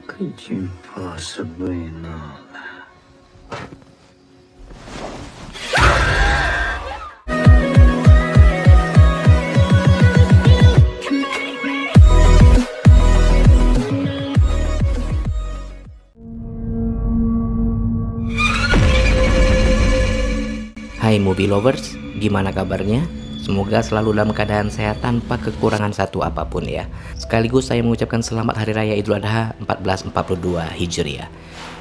根据怕是为那来。Hai movie lovers, gimana kabarnya? Semoga selalu dalam keadaan sehat tanpa kekurangan satu apapun ya. Sekaligus saya mengucapkan selamat Hari Raya Idul Adha 1442 Hijriah.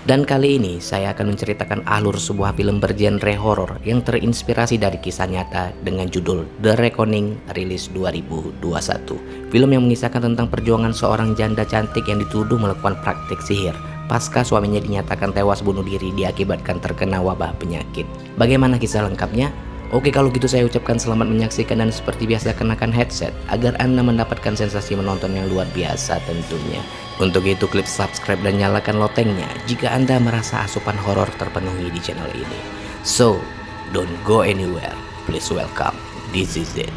Dan kali ini saya akan menceritakan alur sebuah film bergenre horor yang terinspirasi dari kisah nyata dengan judul The Reckoning, rilis 2021. Film yang mengisahkan tentang perjuangan seorang janda cantik yang dituduh melakukan praktik sihir pasca suaminya dinyatakan tewas bunuh diri diakibatkan terkena wabah penyakit. Bagaimana kisah lengkapnya? Oke, kalau gitu saya ucapkan selamat menyaksikan dan seperti biasa kenakan headset agar Anda mendapatkan sensasi menonton yang luar biasa tentunya. Untuk itu klik subscribe dan nyalakan lotengnya jika Anda merasa asupan horor terpenuhi di channel ini. So, don't go anywhere. Please welcome. This is it.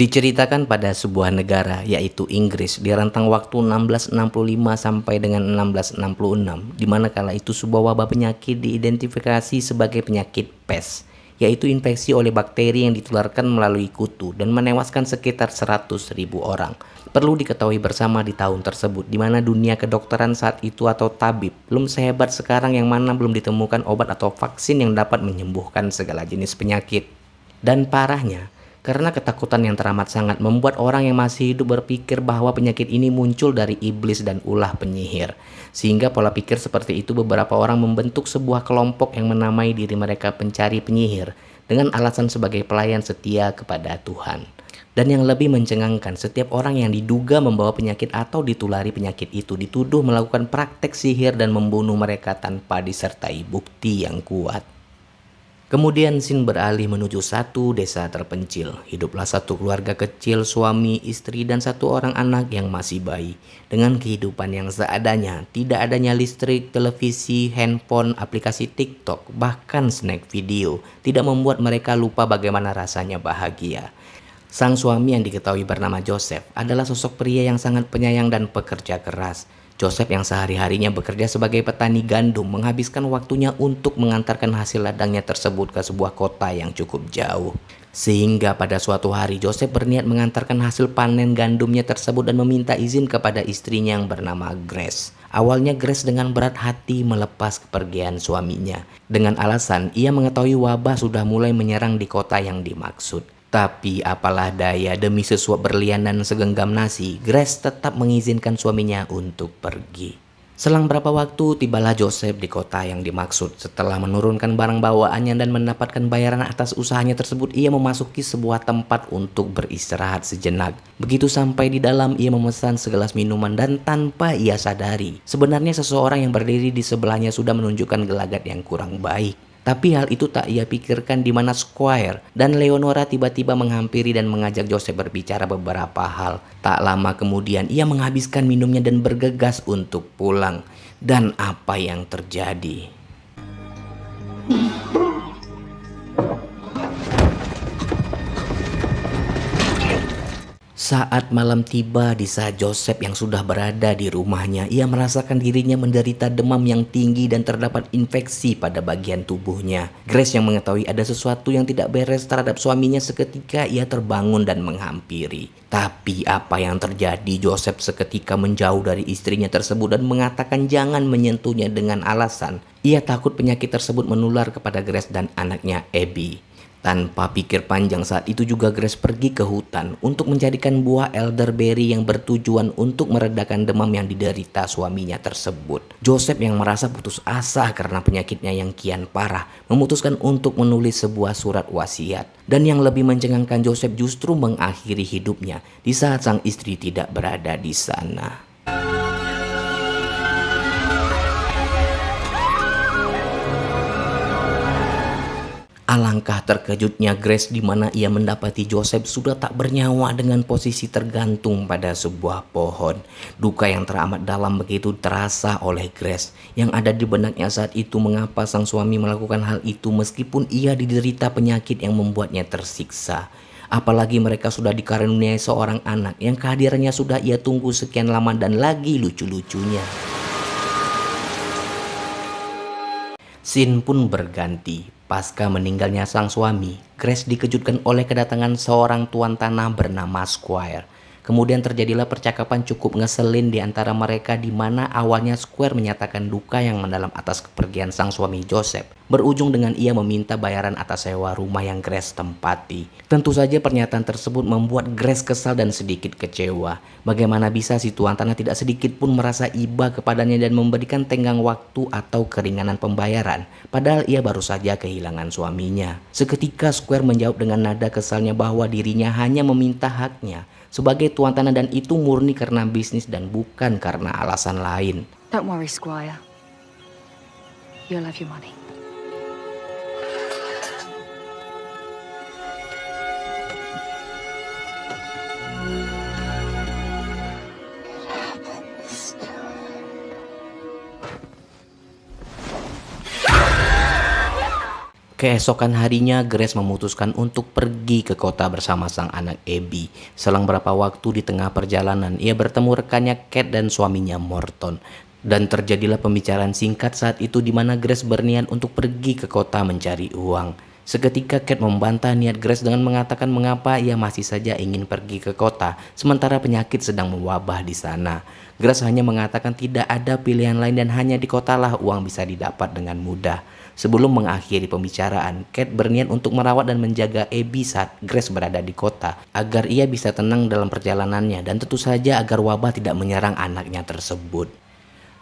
Diceritakan pada sebuah negara yaitu Inggris di rentang waktu 1665 sampai dengan 1666, di mana kala itu sebuah wabah penyakit diidentifikasi sebagai penyakit pes, yaitu infeksi oleh bakteri yang ditularkan melalui kutu dan menewaskan sekitar 100.000 orang. Perlu diketahui bersama di tahun tersebut di mana dunia kedokteran saat itu atau tabib belum sehebat sekarang, yang mana belum ditemukan obat atau vaksin yang dapat menyembuhkan segala jenis penyakit. Dan parahnya, karena ketakutan yang teramat sangat membuat orang yang masih hidup berpikir bahwa penyakit ini muncul dari iblis dan ulah penyihir. Sehingga pola pikir seperti itu beberapa orang membentuk sebuah kelompok yang menamai diri mereka pencari penyihir dengan alasan sebagai pelayan setia kepada Tuhan. Dan yang lebih mencengangkan, setiap orang yang diduga membawa penyakit atau ditulari penyakit itu dituduh melakukan praktek sihir dan membunuh mereka tanpa disertai bukti yang kuat. Kemudian scene beralih menuju satu desa terpencil. Hiduplah satu keluarga kecil, suami, istri, dan satu orang anak yang masih bayi. Dengan kehidupan yang seadanya, tidak adanya listrik, televisi, handphone, aplikasi TikTok, bahkan snack video, tidak membuat mereka lupa bagaimana rasanya bahagia. Sang suami yang diketahui bernama Joseph adalah sosok pria yang sangat penyayang dan pekerja keras. Joseph yang sehari-harinya bekerja sebagai petani gandum menghabiskan waktunya untuk mengantarkan hasil ladangnya tersebut ke sebuah kota yang cukup jauh. Sehingga pada suatu hari Joseph berniat mengantarkan hasil panen gandumnya tersebut dan meminta izin kepada istrinya yang bernama Grace. Awalnya Grace dengan berat hati melepas kepergian suaminya dengan alasan ia mengetahui wabah sudah mulai menyerang di kota yang dimaksud. Tapi apalah daya, demi sesuap berlian dan segenggam nasi, Grace tetap mengizinkan suaminya untuk pergi. Selang berapa waktu tibalah Joseph di kota yang dimaksud. Setelah menurunkan barang bawaannya dan mendapatkan bayaran atas usahanya tersebut, ia memasuki sebuah tempat untuk beristirahat sejenak. Begitu sampai di dalam, ia memesan segelas minuman dan tanpa ia sadari, sebenarnya seseorang yang berdiri di sebelahnya sudah menunjukkan gelagat yang kurang baik. Tapi hal itu tak ia pikirkan di mana Squire dan Leonora tiba-tiba menghampiri dan mengajak Joseph berbicara beberapa hal. Tak lama kemudian ia menghabiskan minumnya dan bergegas untuk pulang. Dan apa yang terjadi? Saat malam tiba, di saat Joseph yang sudah berada di rumahnya, ia merasakan dirinya menderita demam yang tinggi dan terdapat infeksi pada bagian tubuhnya. Grace yang mengetahui ada sesuatu yang tidak beres terhadap suaminya, seketika ia terbangun dan menghampiri. Tapi apa yang terjadi? Joseph seketika menjauh dari istrinya tersebut dan mengatakan jangan menyentuhnya dengan alasan ia takut penyakit tersebut menular kepada Grace dan anaknya Abby. Tanpa pikir panjang saat itu juga Grace pergi ke hutan untuk mencarikan buah elderberry yang bertujuan untuk meredakan demam yang diderita suaminya tersebut. Joseph yang merasa putus asa karena penyakitnya yang kian parah memutuskan untuk menulis sebuah surat wasiat. Dan yang lebih mencengangkan, Joseph justru mengakhiri hidupnya di saat sang istri tidak berada di sana. Alangkah terkejutnya Grace di mana ia mendapati Joseph sudah tak bernyawa dengan posisi tergantung pada sebuah pohon. Duka yang teramat dalam begitu terasa oleh Grace. Yang ada di benaknya saat itu mengapa sang suami melakukan hal itu meskipun ia diderita penyakit yang membuatnya tersiksa. Apalagi mereka sudah dikaruniai seorang anak yang kehadirannya sudah ia tunggu sekian lama dan lagi lucu-lucunya. Scene pun berganti. Pasca meninggalnya sang suami, Grace dikejutkan oleh kedatangan seorang tuan tanah bernama Squire. Kemudian terjadilah percakapan cukup ngeselin di antara mereka di mana awalnya Squire menyatakan duka yang mendalam atas kepergian sang suami Joseph. Berujung dengan ia meminta bayaran atas sewa rumah yang Grace tempati. Tentu saja pernyataan tersebut membuat Grace kesal dan sedikit kecewa. Bagaimana bisa si tuan tanah tidak sedikit pun merasa iba kepadanya dan memberikan tenggang waktu atau keringanan pembayaran. Padahal ia baru saja kehilangan suaminya. Seketika Square menjawab dengan nada kesalnya bahwa dirinya hanya meminta haknya sebagai tuan tanah dan itu murni karena bisnis dan bukan karena alasan lain. Don't worry, Squire. You'll have your money. Keesokan harinya, Grace memutuskan untuk pergi ke kota bersama sang anak Abby. Selang beberapa waktu di tengah perjalanan, ia bertemu rekannya Kate dan suaminya Morton. Dan terjadilah pembicaraan singkat saat itu di mana Grace berniat untuk pergi ke kota mencari uang. Seketika Kate membantah niat Grace dengan mengatakan mengapa ia masih saja ingin pergi ke kota, sementara penyakit sedang mewabah di sana. Grace hanya mengatakan tidak ada pilihan lain dan hanya di kotalah uang bisa didapat dengan mudah. Sebelum mengakhiri pembicaraan, Kate berniat untuk merawat dan menjaga Abby saat Grace berada di kota, agar ia bisa tenang dalam perjalanannya dan tentu saja agar wabah tidak menyerang anaknya tersebut.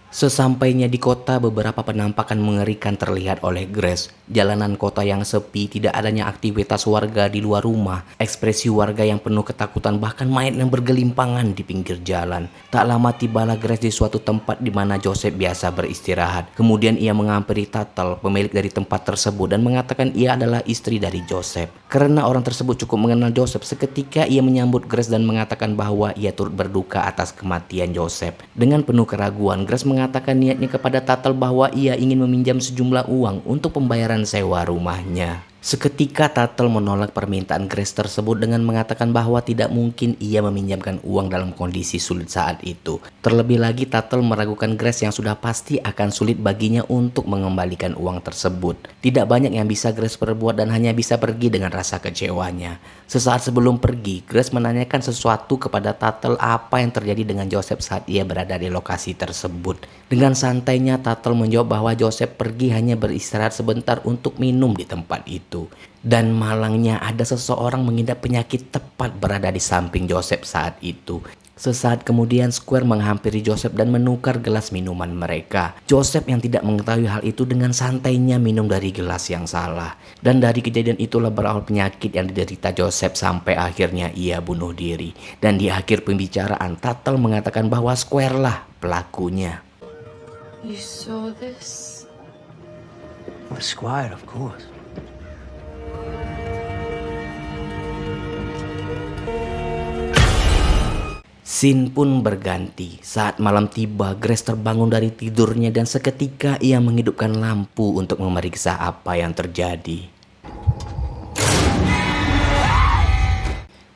Sesampainya di kota, beberapa penampakan mengerikan terlihat oleh Grace. Jalanan kota yang sepi, tidak adanya aktivitas warga di luar rumah, ekspresi warga yang penuh ketakutan, bahkan mayat yang bergelimpangan di pinggir jalan. Tak lama tibalah Grace di suatu tempat di mana Joseph biasa beristirahat. Kemudian ia menghampiri Tuttle, pemilik dari tempat tersebut, dan mengatakan ia adalah istri dari Joseph. Karena orang tersebut cukup mengenal Joseph, seketika ia menyambut Grace dan mengatakan bahwa ia turut berduka atas kematian Joseph. Dengan penuh keraguan, Grace mengatakan niatnya kepada Tuttle bahwa ia ingin meminjam sejumlah uang untuk pembayaran sewa rumahnya. Seketika Tuttle menolak permintaan Grace tersebut dengan mengatakan bahwa tidak mungkin ia meminjamkan uang dalam kondisi sulit saat itu. Terlebih lagi Tuttle meragukan Grace yang sudah pasti akan sulit baginya untuk mengembalikan uang tersebut. Tidak banyak yang bisa Grace perbuat dan hanya bisa pergi dengan rasa kecewanya. Sesaat sebelum pergi, Grace menanyakan sesuatu kepada Tuttle apa yang terjadi dengan Joseph saat ia berada di lokasi tersebut. Dengan santainya Tuttle menjawab bahwa Joseph pergi hanya beristirahat sebentar untuk minum di tempat itu. Dan malangnya ada seseorang mengidap penyakit tepat berada di samping Joseph saat itu. Sesaat kemudian Square menghampiri Joseph dan menukar gelas minuman mereka. Joseph yang tidak mengetahui hal itu dengan santainya minum dari gelas yang salah. Dan dari kejadian itulah berawal penyakit yang diderita Joseph sampai akhirnya ia bunuh diri. Dan di akhir pembicaraan Tuttle mengatakan bahwa Square lah pelakunya. You saw this? The Squire, of course. Scene pun berganti. Saat malam tiba, Grace terbangun dari tidurnya dan seketika ia menghidupkan lampu untuk memeriksa apa yang terjadi.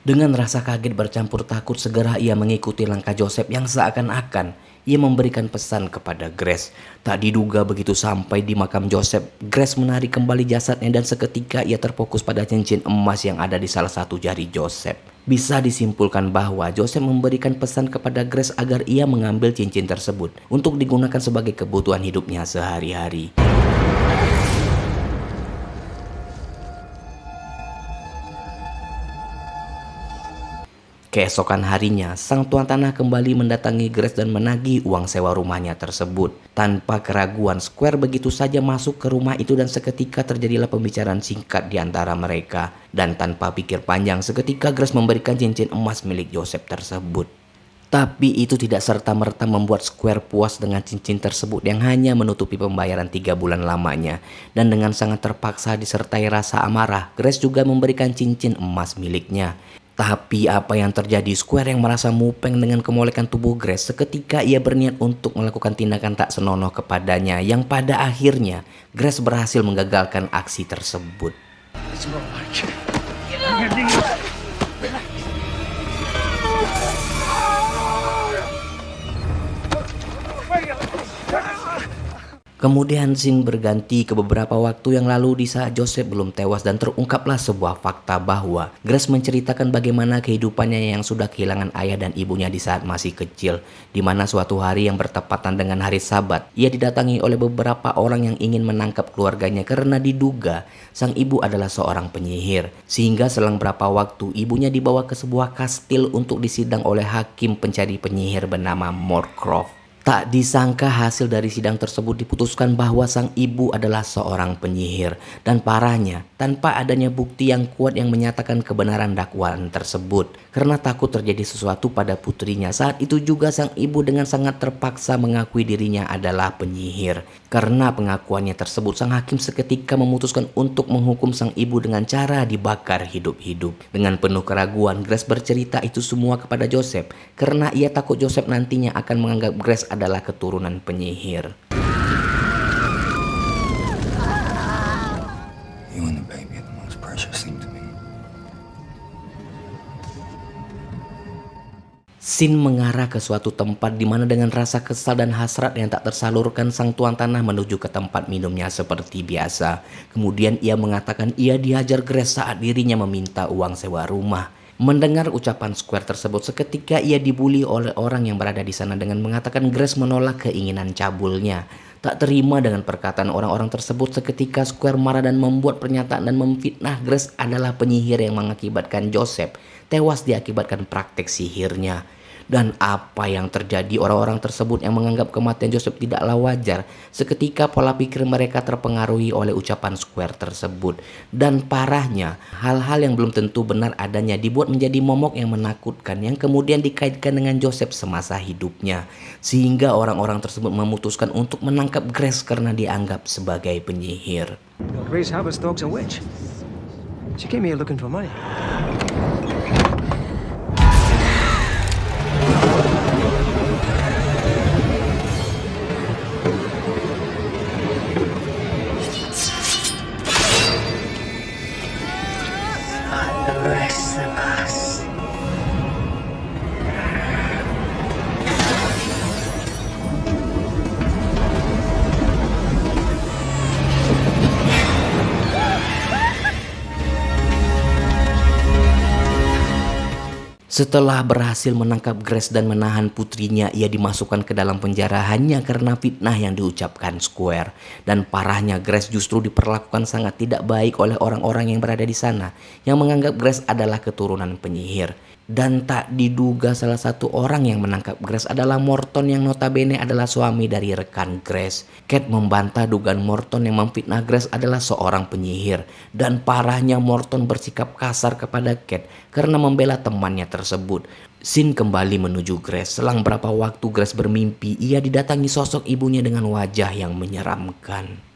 Dengan rasa kaget bercampur takut, segera ia mengikuti langkah Joseph yang seakan-akan ia memberikan pesan kepada Grace. Tak diduga begitu sampai di makam Joseph, Grace menarik kembali jasadnya dan seketika ia terfokus pada cincin emas yang ada di salah satu jari Joseph. Bisa disimpulkan bahwa Joseph memberikan pesan kepada Grace agar ia mengambil cincin tersebut untuk digunakan sebagai kebutuhan hidupnya sehari-hari. Keesokan harinya, sang tuan tanah kembali mendatangi Grace dan menagih uang sewa rumahnya tersebut. Tanpa keraguan, Square begitu saja masuk ke rumah itu dan seketika terjadilah pembicaraan singkat di antara mereka. Dan tanpa pikir panjang, seketika Grace memberikan cincin emas milik Joseph tersebut. Tapi itu tidak serta-merta membuat Square puas dengan cincin tersebut yang hanya menutupi pembayaran 3 bulan lamanya. Dan dengan sangat terpaksa disertai rasa amarah, Grace juga memberikan cincin emas miliknya. Tapi apa yang terjadi, Square yang merasa mupeng dengan kemolekan tubuh Grace seketika ia berniat untuk melakukan tindakan tak senonoh kepadanya yang pada akhirnya Grace berhasil menggagalkan aksi tersebut. Kemudian scene berganti ke beberapa waktu yang lalu di saat Joseph belum tewas dan terungkaplah sebuah fakta bahwa Grace menceritakan bagaimana kehidupannya yang sudah kehilangan ayah dan ibunya di saat masih kecil. Di mana suatu hari yang bertepatan dengan hari Sabat, ia didatangi oleh beberapa orang yang ingin menangkap keluarganya karena diduga sang ibu adalah seorang penyihir. Sehingga selang berapa waktu ibunya dibawa ke sebuah kastil untuk disidang oleh hakim pencari penyihir bernama Moorcroft. Tak disangka hasil dari sidang tersebut diputuskan bahwa sang ibu adalah seorang penyihir. Dan parahnya, tanpa adanya bukti yang kuat yang menyatakan kebenaran dakwaan tersebut. Karena takut terjadi sesuatu pada putrinya, saat itu juga sang ibu dengan sangat terpaksa mengakui dirinya adalah penyihir. Karena pengakuannya tersebut, sang hakim seketika memutuskan untuk menghukum sang ibu dengan cara dibakar hidup-hidup. Dengan penuh keraguan, Grace bercerita itu semua kepada Joseph. Karena ia takut Joseph nantinya akan menganggap Grace adalah keturunan penyihir. You and the baby are the most precious thing to me. Scene mengarah ke suatu tempat di mana dengan rasa kesal dan hasrat yang tak tersalurkan, sang tuan tanah menuju ke tempat minumnya seperti biasa. Kemudian ia mengatakan ia dihajar Grace saat dirinya meminta uang sewa rumah. Mendengar ucapan Square tersebut, seketika ia dibully oleh orang yang berada di sana dengan mengatakan Grace menolak keinginan cabulnya. Tak terima dengan perkataan orang-orang tersebut, seketika Square marah dan membuat pernyataan dan memfitnah Grace adalah penyihir yang mengakibatkan Joseph tewas diakibatkan praktek sihirnya. Dan apa yang terjadi, orang-orang tersebut yang menganggap kematian Joseph tidaklah wajar, seketika pola pikir mereka terpengaruhi oleh ucapan Square tersebut. Dan parahnya, hal-hal yang belum tentu benar adanya dibuat menjadi momok yang menakutkan yang kemudian dikaitkan dengan Joseph semasa hidupnya. Sehingga orang-orang tersebut memutuskan untuk menangkap Grace karena dianggap sebagai penyihir. Grace Haberstok's a witch. She came here looking for money. The rest of us. Setelah berhasil menangkap Grace dan menahan putrinya, ia dimasukkan ke dalam penjara hanya karena fitnah yang diucapkan Square. Dan parahnya, Grace justru diperlakukan sangat tidak baik oleh orang-orang yang berada di sana, yang menganggap Grace adalah keturunan penyihir. Dan tak diduga salah satu orang yang menangkap Grace adalah Morton yang notabene adalah suami dari rekan Grace. Kate membantah dugaan Morton yang memfitnah Grace adalah seorang penyihir. Dan parahnya, Morton bersikap kasar kepada Kate karena membela temannya tersebut. Scene kembali menuju Grace. Selang berapa waktu Grace bermimpi, ia didatangi sosok ibunya dengan wajah yang menyeramkan.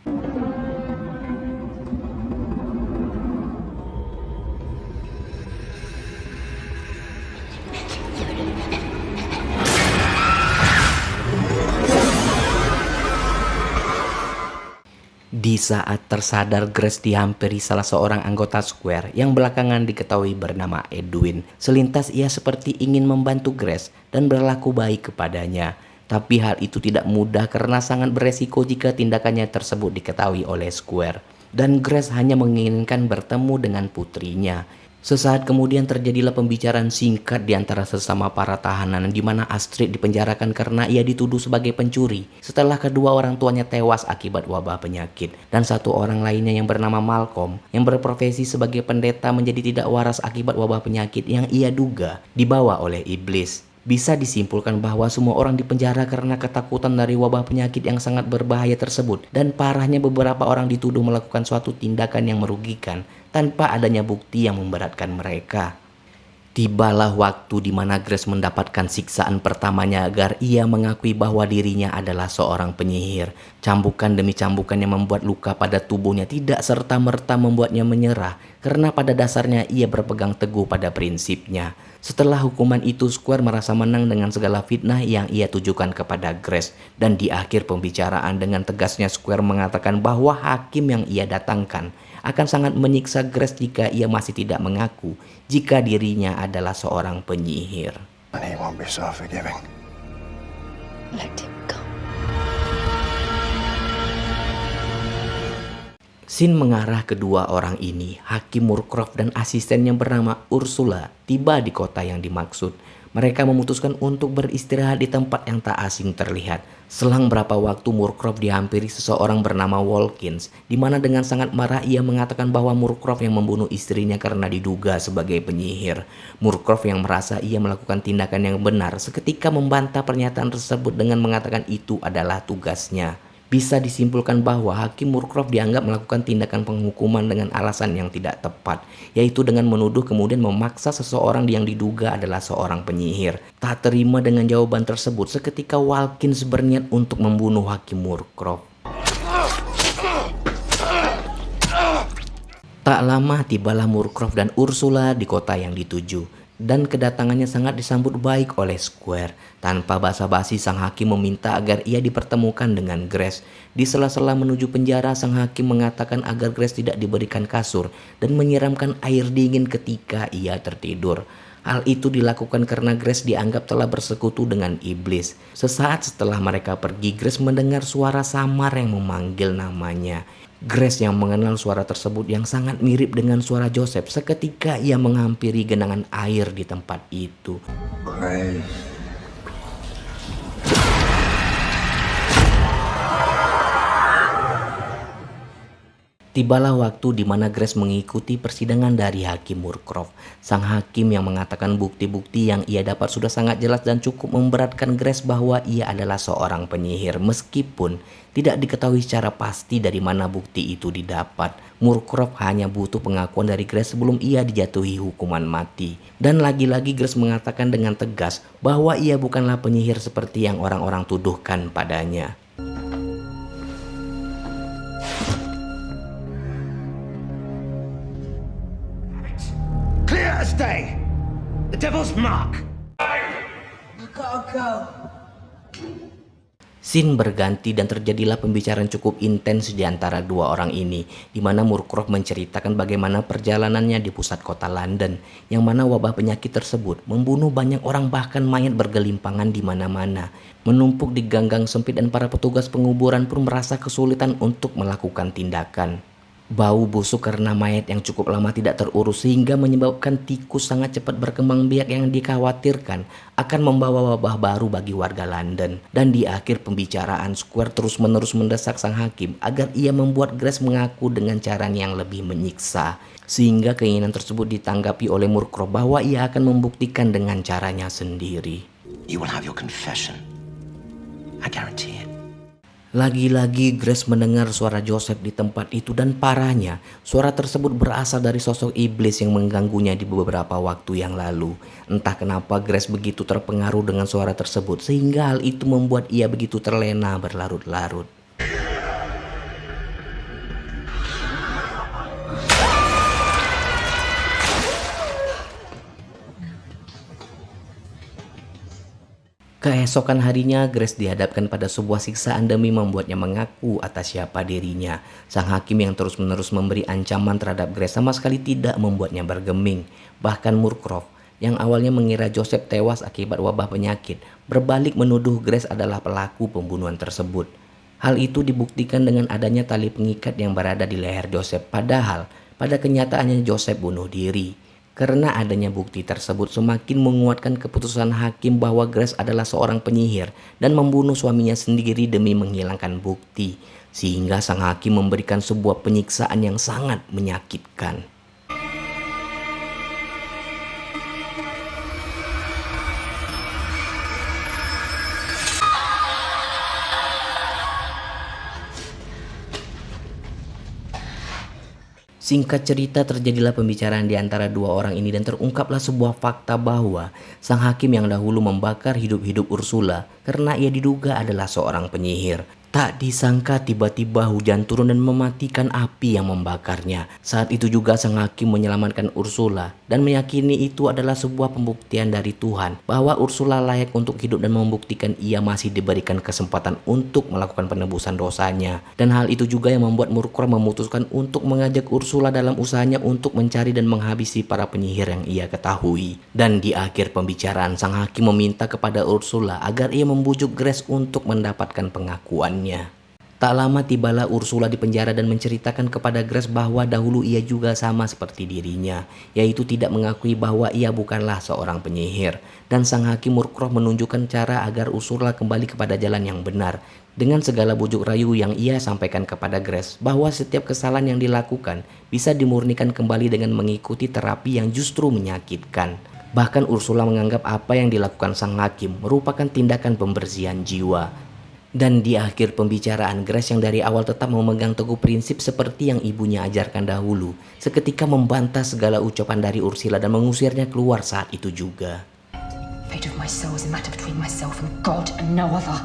Di saat tersadar, Grace dihampiri salah seorang anggota Square yang belakangan diketahui bernama Edwin. Selintas ia seperti ingin membantu Grace dan berlaku baik kepadanya. Tapi hal itu tidak mudah karena sangat beresiko jika tindakannya tersebut diketahui oleh Square. Dan Grace hanya menginginkan bertemu dengan putrinya. Sesaat kemudian terjadilah pembicaraan singkat di antara sesama para tahanan di mana Astrid dipenjarakan karena ia dituduh sebagai pencuri setelah kedua orang tuanya tewas akibat wabah penyakit, dan satu orang lainnya yang bernama Malcolm yang berprofesi sebagai pendeta menjadi tidak waras akibat wabah penyakit yang ia duga dibawa oleh iblis. Bisa disimpulkan bahwa semua orang dipenjara karena ketakutan dari wabah penyakit yang sangat berbahaya tersebut, dan parahnya beberapa orang dituduh melakukan suatu tindakan yang merugikan tanpa adanya bukti yang memberatkan mereka. Tibalah waktu di mana Grace mendapatkan siksaan pertamanya agar ia mengakui bahwa dirinya adalah seorang penyihir. Cambukan demi cambukan yang membuat luka pada tubuhnya tidak serta-merta membuatnya menyerah, karena pada dasarnya ia berpegang teguh pada prinsipnya. Setelah hukuman itu, Square merasa menang dengan segala fitnah yang ia tujukan kepada Grace. Dan di akhir pembicaraan dengan tegasnya Square mengatakan bahwa hakim yang ia datangkan akan sangat menyiksa Grace jika ia masih tidak mengaku jika dirinya adalah seorang penyihir. And he won't be so forgiving. Let him go. Scene mengarah kedua orang ini, Hakim Moorcroft dan asistennya bernama Ursula, tiba di kota yang dimaksud. Mereka memutuskan untuk beristirahat di tempat yang tak asing terlihat. Selang berapa waktu Moorcroft dihampiri seseorang bernama Walkins, di mana dengan sangat marah ia mengatakan bahwa Moorcroft yang membunuh istrinya karena diduga sebagai penyihir. Moorcroft yang merasa ia melakukan tindakan yang benar seketika membantah pernyataan tersebut dengan mengatakan itu adalah tugasnya. Bisa disimpulkan bahwa Hakim Moorcroft dianggap melakukan tindakan penghukuman dengan alasan yang tidak tepat, yaitu dengan menuduh kemudian memaksa seseorang yang diduga adalah seorang penyihir. Tak terima dengan jawaban tersebut, seketika Walkins berniat untuk membunuh Hakim Moorcroft. Tak lama tibalah Moorcroft dan Ursula di kota yang dituju. Dan kedatangannya sangat disambut baik oleh Square. Tanpa basa-basi, sang hakim meminta agar ia dipertemukan dengan Grace. Di sela-sela menuju penjara, sang hakim mengatakan agar Grace tidak diberikan kasur dan menyiramkan air dingin ketika ia tertidur. Hal itu dilakukan karena Grace dianggap telah bersekutu dengan iblis. Sesaat setelah mereka pergi, Grace mendengar suara samar yang memanggil namanya. Grace yang mengenal suara tersebut yang sangat mirip dengan suara Joseph seketika ia menghampiri genangan air di tempat itu. Grace. Tibalah waktu di mana Grace mengikuti persidangan dari Hakim Moorcroft. Sang hakim yang mengatakan bukti-bukti yang ia dapat sudah sangat jelas dan cukup memberatkan Grace bahwa ia adalah seorang penyihir, meskipun tidak diketahui secara pasti dari mana bukti itu didapat. Moorcroft hanya butuh pengakuan dari Grace sebelum ia dijatuhi hukuman mati. Dan lagi-lagi Grace mengatakan dengan tegas bahwa ia bukanlah penyihir seperti yang orang-orang tuduhkan padanya. Clear as day! The devil's mark! Scene berganti dan terjadilah pembicaraan cukup intens di antara dua orang ini, di mana Moorcroft menceritakan bagaimana perjalanannya di pusat kota London, yang mana wabah penyakit tersebut membunuh banyak orang, bahkan mayat bergelimpangan di mana-mana, menumpuk di gang-gang sempit dan para petugas penguburan pun merasa kesulitan untuk melakukan tindakan. Bau busuk karena mayat yang cukup lama tidak terurus sehingga menyebabkan tikus sangat cepat berkembang biak yang dikhawatirkan akan membawa wabah baru bagi warga London. Dan di akhir pembicaraan, Square terus-menerus mendesak sang hakim agar ia membuat Grace mengaku dengan cara yang lebih menyiksa. Sehingga keinginan tersebut ditanggapi oleh Moorcroft bahwa ia akan membuktikan dengan caranya sendiri. You will have your confession. I guarantee it. Lagi-lagi Grace mendengar suara Joseph di tempat itu dan parahnya suara tersebut berasal dari sosok iblis yang mengganggunya di beberapa waktu yang lalu. Entah kenapa Grace begitu terpengaruh dengan suara tersebut sehingga hal itu membuat ia begitu terlena berlarut-larut. Keesokan harinya, Grace dihadapkan pada sebuah siksaan demi membuatnya mengaku atas siapa dirinya. Sang hakim yang terus-menerus memberi ancaman terhadap Grace sama sekali tidak membuatnya bergeming. Bahkan Moorcroft, yang awalnya mengira Joseph tewas akibat wabah penyakit, berbalik menuduh Grace adalah pelaku pembunuhan tersebut. Hal itu dibuktikan dengan adanya tali pengikat yang berada di leher Joseph, padahal pada kenyataannya Joseph bunuh diri. Karena adanya bukti tersebut semakin menguatkan keputusan hakim bahwa Grace adalah seorang penyihir dan membunuh suaminya sendiri demi menghilangkan bukti. Sehingga sang hakim memberikan sebuah penyiksaan yang sangat menyakitkan. Singkat cerita, terjadilah pembicaraan di antara dua orang ini dan terungkaplah sebuah fakta bahwa sang hakim yang dahulu membakar hidup-hidup Ursula karena ia diduga adalah seorang penyihir. Tak disangka tiba-tiba hujan turun dan mematikan api yang membakarnya. Saat itu juga sang hakim menyelamatkan Ursula dan meyakini itu adalah sebuah pembuktian dari Tuhan bahwa Ursula layak untuk hidup dan membuktikan ia masih diberikan kesempatan untuk melakukan penebusan dosanya. Dan hal itu juga yang membuat Murkrok memutuskan untuk mengajak Ursula dalam usahanya untuk mencari dan menghabisi para penyihir yang ia ketahui. Dan di akhir pembicaraan, sang hakim meminta kepada Ursula agar ia membujuk Grace untuk mendapatkan pengakuannya. Tak lama tibalah Ursula di penjara dan menceritakan kepada Grace bahwa dahulu ia juga sama seperti dirinya, yaitu tidak mengakui bahwa ia bukanlah seorang penyihir. Dan sang hakim Murkrok menunjukkan cara agar Ursula kembali kepada jalan yang benar dengan segala bujuk rayu yang ia sampaikan kepada Grace bahwa setiap kesalahan yang dilakukan bisa dimurnikan kembali dengan mengikuti terapi yang justru menyakitkan. Bahkan Ursula menganggap apa yang dilakukan sang hakim merupakan tindakan pembersihan jiwa. Dan di akhir pembicaraan, Grace yang dari awal tetap memegang teguh prinsip seperti yang ibunya ajarkan dahulu, seketika membantah segala ucapan dari Ursula dan mengusirnya keluar saat itu juga. Fate of my soul is a matter between myself and God and no other.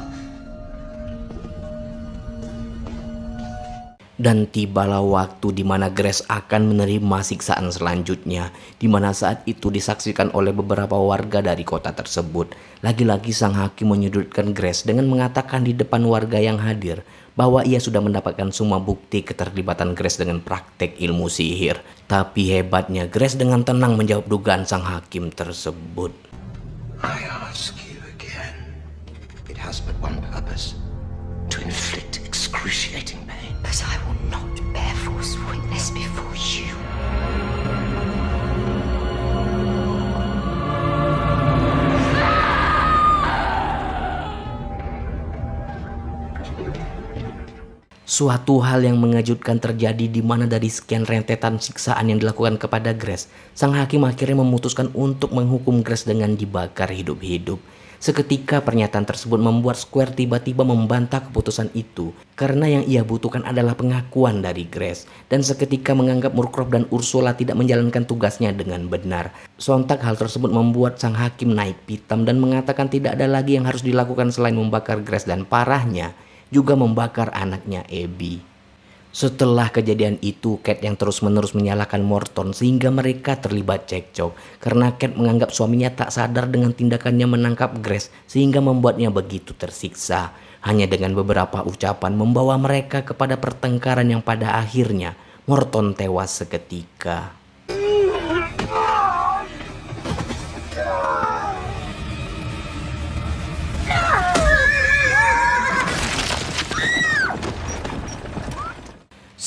Dan tibalah waktu di mana Grace akan menerima siksaan selanjutnya, di mana saat itu disaksikan oleh beberapa warga dari kota tersebut. Lagi-lagi sang hakim menyudutkan Grace dengan mengatakan di depan warga yang hadir bahwa ia sudah mendapatkan semua bukti keterlibatan Grace dengan praktek ilmu sihir. Tapi hebatnya Grace dengan tenang menjawab dugaan sang hakim tersebut. I ask you again. It has but one purpose. To inflict excruciating pain. But I will not bear false witness before you. Suatu hal yang mengejutkan terjadi di mana dari sekian rentetan siksaan yang dilakukan kepada Grace, sang hakim akhirnya memutuskan untuk menghukum Grace dengan dibakar hidup-hidup. Seketika pernyataan tersebut membuat Square tiba-tiba membantah keputusan itu karena yang ia butuhkan adalah pengakuan dari Grace, dan seketika menganggap Murkrok dan Ursula tidak menjalankan tugasnya dengan benar. Sontak hal tersebut membuat sang hakim naik pitam dan mengatakan tidak ada lagi yang harus dilakukan selain membakar Grace dan parahnya juga membakar anaknya Abby. Setelah kejadian itu, Kate yang terus-menerus menyalahkan Morton sehingga mereka terlibat cekcok karena Kate menganggap suaminya tak sadar dengan tindakannya menangkap Grace sehingga membuatnya begitu tersiksa. Hanya dengan beberapa ucapan membawa mereka kepada pertengkaran yang pada akhirnya Morton tewas seketika.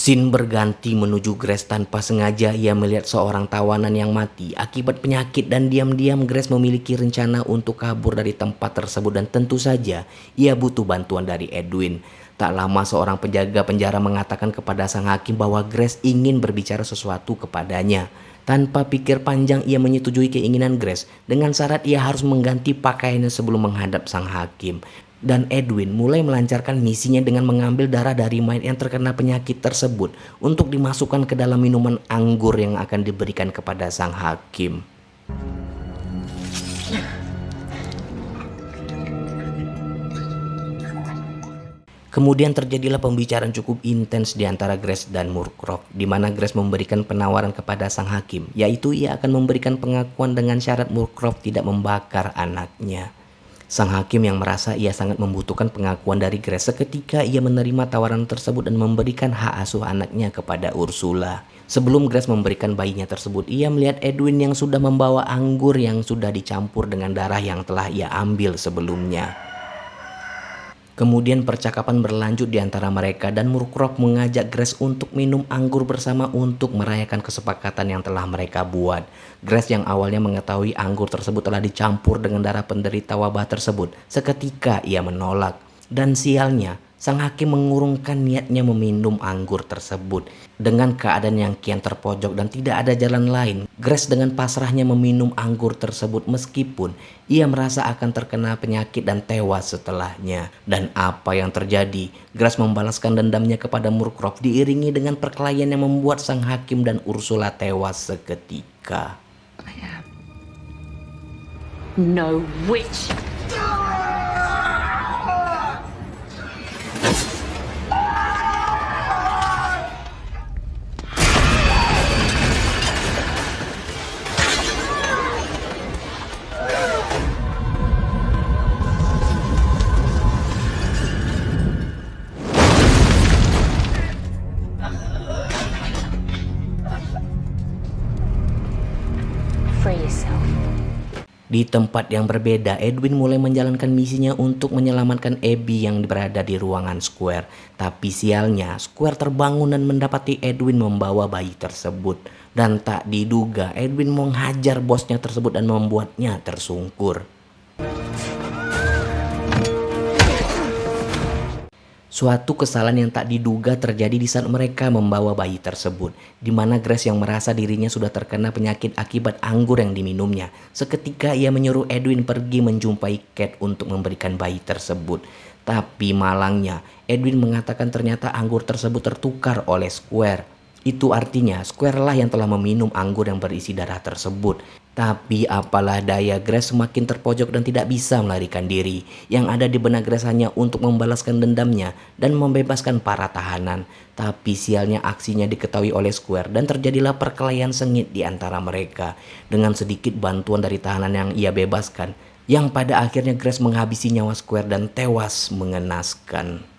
Scene berganti menuju Grace. Tanpa sengaja ia melihat seorang tawanan yang mati akibat penyakit dan diam-diam Grace memiliki rencana untuk kabur dari tempat tersebut dan tentu saja ia butuh bantuan dari Edwin. Tak lama seorang penjaga penjara mengatakan kepada sang hakim bahwa Grace ingin berbicara sesuatu kepadanya. Tanpa pikir panjang ia menyetujui keinginan Grace dengan syarat ia harus mengganti pakaiannya sebelum menghadap sang hakim. Dan Edwin mulai melancarkan misinya dengan mengambil darah dari mayat yang terkena penyakit tersebut untuk dimasukkan ke dalam minuman anggur yang akan diberikan kepada sang hakim. Kemudian terjadilah pembicaraan cukup intens di antara Grace dan Murkrok, di mana Grace memberikan penawaran kepada sang hakim, yaitu ia akan memberikan pengakuan dengan syarat Murkrok tidak membakar anaknya. Sang hakim yang merasa ia sangat membutuhkan pengakuan dari Grace seketika ia menerima tawaran tersebut dan memberikan hak asuh anaknya kepada Ursula. Sebelum Grace memberikan bayinya tersebut, ia melihat Edwin yang sudah membawa anggur yang sudah dicampur dengan darah yang telah ia ambil sebelumnya. Kemudian percakapan berlanjut di antara mereka dan Murkrok mengajak Grace untuk minum anggur bersama untuk merayakan kesepakatan yang telah mereka buat. Grace yang awalnya mengetahui anggur tersebut telah dicampur dengan darah penderita wabah tersebut, seketika ia menolak. Dan sialnya, Sang hakim mengurungkan niatnya meminum anggur tersebut. Dengan keadaan yang kian terpojok dan tidak ada jalan lain, Grace dengan pasrahnya meminum anggur tersebut meskipun ia merasa akan terkena penyakit dan tewas setelahnya. Dan apa yang terjadi? Grace membalaskan dendamnya kepada Moorcroft diiringi dengan perkelahian yang membuat sang hakim dan Ursula tewas seketika. I am no witch. Free yourself. Di tempat yang berbeda, Edwin mulai menjalankan misinya untuk menyelamatkan Abby yang berada di ruangan Square. Tapi sialnya, Square terbangun dan mendapati Edwin membawa bayi tersebut. Dan tak diduga, Edwin menghajar bosnya tersebut dan membuatnya tersungkur. Suatu kesalahan yang tak diduga terjadi di saat mereka membawa bayi tersebut, di mana Grace yang merasa dirinya sudah terkena penyakit akibat anggur yang diminumnya. Seketika ia menyuruh Edwin pergi menjumpai Kate untuk memberikan bayi tersebut. Tapi malangnya, Edwin mengatakan ternyata anggur tersebut tertukar oleh Square. Itu artinya Square lah yang telah meminum anggur yang berisi darah tersebut. Tapi apalah daya, Grace semakin terpojok dan tidak bisa melarikan diri. Yang ada di benak Grace hanya untuk membalaskan dendamnya dan membebaskan para tahanan. Tapi sialnya aksinya diketahui oleh Square dan terjadilah perkelahian sengit di antara mereka. Dengan sedikit bantuan dari tahanan yang ia bebaskan, yang pada akhirnya Grace menghabisi nyawa Square dan tewas mengenaskan.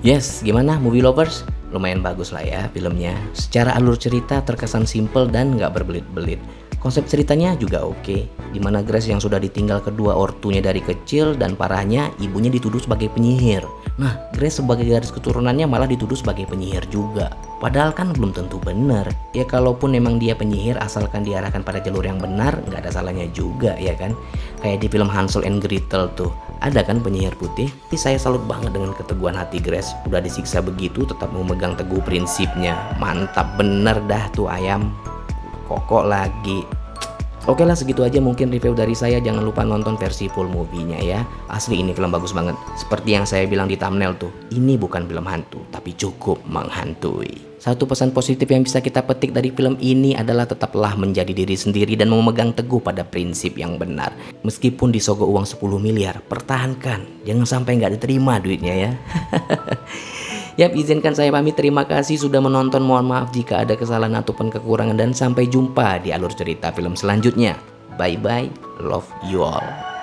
Yes, gimana movie lovers? Lumayan bagus lah ya filmnya. Secara alur cerita terkesan simple dan nggak berbelit-belit. Konsep ceritanya juga oke, dimana Grace yang sudah ditinggal kedua ortunya dari kecil dan parahnya ibunya dituduh sebagai penyihir. Nah, Grace sebagai garis keturunannya malah dituduh sebagai penyihir juga. Padahal kan belum tentu benar. Ya kalaupun memang dia penyihir asalkan diarahkan pada jalur yang benar, nggak ada salahnya juga ya kan. Kayak di film Hansel and Gretel tuh, ada kan penyihir putih. Tapi saya salut banget dengan keteguhan hati Grace. Udah disiksa begitu tetap memegang teguh prinsipnya. Mantap bener dah tuh ayam. Kokok lagi. Oke lah, segitu aja mungkin review dari saya. Jangan lupa nonton versi full movie-nya ya. Asli ini film bagus banget. Seperti yang saya bilang di thumbnail tuh, ini bukan film hantu, tapi cukup menghantui. Satu pesan positif yang bisa kita petik dari film ini adalah tetaplah menjadi diri sendiri dan memegang teguh pada prinsip yang benar. Meskipun disogok uang 10 miliar, pertahankan. Jangan sampai nggak diterima duitnya ya. Yap, izinkan saya pamit. Terima kasih sudah menonton. Mohon maaf jika ada kesalahan ataupun kekurangan dan sampai jumpa di alur cerita film selanjutnya. Bye bye, love you all.